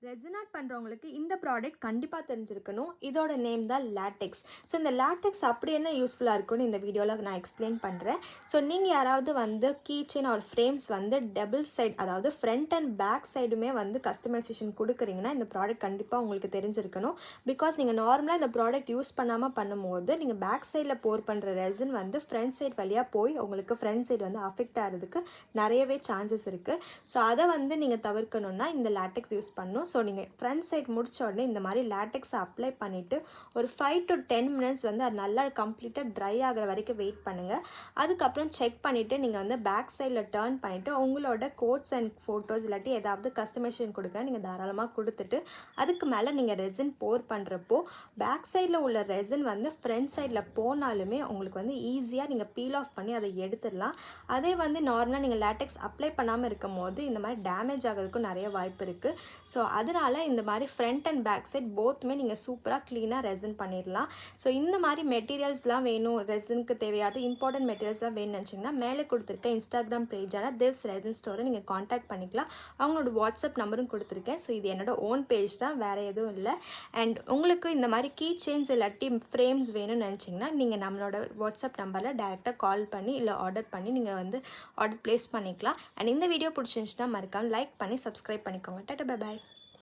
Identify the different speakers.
Speaker 1: Resin art பண்ணுறவங்களுக்கு இந்த product கண்டிப்பாக தெரிஞ்சிருக்கணும். இதோட நேம் தான் லேட்டெக்ஸ். ஸோ இந்த லேட்டெக்ஸ் அப்படி என்ன யூஸ்ஃபுல்லாக இருக்குன்னு இந்த வீடியோவில் நான் எக்ஸ்பிளைன் பண்ணுறேன். ஸோ நீங்கள் யாராவது வந்து கீ செயின் ஆர் ஃப்ரேம்ஸ் வந்து டபுள் சைட், அதாவது ஃப்ரண்ட் அண்ட் பேக் சைடுமே வந்து கஸ்டமைசேஷன் கொடுக்குறீங்கன்னா இந்த ப்ராடக்ட் கண்டிப்பாக உங்களுக்கு தெரிஞ்சிருக்கணும். பிகாஸ் நீங்கள் நார்மலாக இந்த ப்ராடக்ட் யூஸ் பண்ணாமல் பண்ணும்போது நீங்கள் பேக் சைடில் போர் பண்ணுற ரெசின் வந்து ஃப்ரண்ட் சைட் வழியாக போய் உங்களுக்கு ஃப்ரண்ட் சைடு வந்து அஃபெக்ட் ஆகிறதுக்கு நிறையவே சான்சஸ் இருக்குது. ஸோ அதை வந்து நீங்கள் தவிர்க்கணுன்னா இந்த லேட்டெக்ஸ் யூஸ் பண்ணணும். ஸோ நீங்கள் ஃப்ரண்ட் சைட் முடித்த உடனே இந்த மாதிரி லேட்டெக்ஸை அப்ளை பண்ணிவிட்டு ஒரு 5 to 10 மினிட்ஸ் வந்து அது நல்லா கம்ப்ளீட்டாக ட்ரை ஆகிற வரைக்கும் வெயிட் பண்ணுங்கள். அதுக்கப்புறம் செக் பண்ணிவிட்டு நீங்கள் வந்து பேக் சைடில் டர்ன் பண்ணிவிட்டு உங்களோட கோட்ஸ் அண்ட் ஃபோட்டோஸ் இல்லாட்டி ஏதாவது கஸ்டமைசேஷன் கொடுக்க நீங்கள் தாராளமாக கொடுத்துட்டு அதுக்கு மேலே நீங்கள் ரெசின் போர் பண்ணுறப்போ பேக் சைடில் உள்ள ரெசின் வந்து ஃப்ரண்ட் சைடில் போனாலுமே உங்களுக்கு வந்து ஈஸியாக நீங்கள் பீல் ஆஃப் பண்ணி அதை எடுத்துடலாம். அதே வந்து நார்மலாக நீங்கள் லேட்டெக்ஸ் அப்ளை பண்ணாமல் இருக்கும் போது இந்த மாதிரி டேமேஜ் ஆகிறதுக்கும் நிறைய வாய்ப்பு இருக்குது. ஸோ அதனால் இந்த மாதிரி ஃப்ரண்ட் அண்ட் பேக் சைட் போத்துமே நீங்கள் சூப்பராக க்ளீனாக ரெசின் பண்ணிடலாம். ஸோ இந்த மாதிரி மெட்டீரியல்ஸ்லாம் வேணும், ரெசினுக்கு தேவையான இம்பார்ட்டன்ட் மெட்டீரியல்ஸ்லாம் வேணும்னு நினச்சிங்கன்னா மேலே கொடுத்துருக்க இன்ஸ்டாகிராம் பேஜான திவ்ஸ் ரெசின் ஸ்டோரை நீங்கள் காண்டாக்ட் பண்ணிக்கலாம். அவங்களோட வாட்ஸ்அப் நம்பரும் கொடுத்துருக்கேன். ஸோ இது என்னோடய ஓன் பேஜ் தான், வேறு எதுவும் இல்லை. அண்ட் உங்களுக்கு இந்த மாதிரி கீ செயின்ஸ் இல்லாட்டி ஃப்ரேம்ஸ் வேணும்னு நினச்சிங்கன்னா நீங்கள் நம்மளோட வாட்ஸ்அப் நம்பரில் டேரெக்டாக கால் பண்ணி இல்லை ஆர்டர் பண்ணி நீங்கள் வந்து ஆர்டர் ப்ளேஸ் பண்ணிக்கலாம். அண்ட் இந்த வீடியோ பிடிச்சிருந்துச்சுன்னா மறக்காமல் லைக் பண்ணி சப்ஸ்கிரைப் பண்ணிக்கோங்க. Tata, bye bye.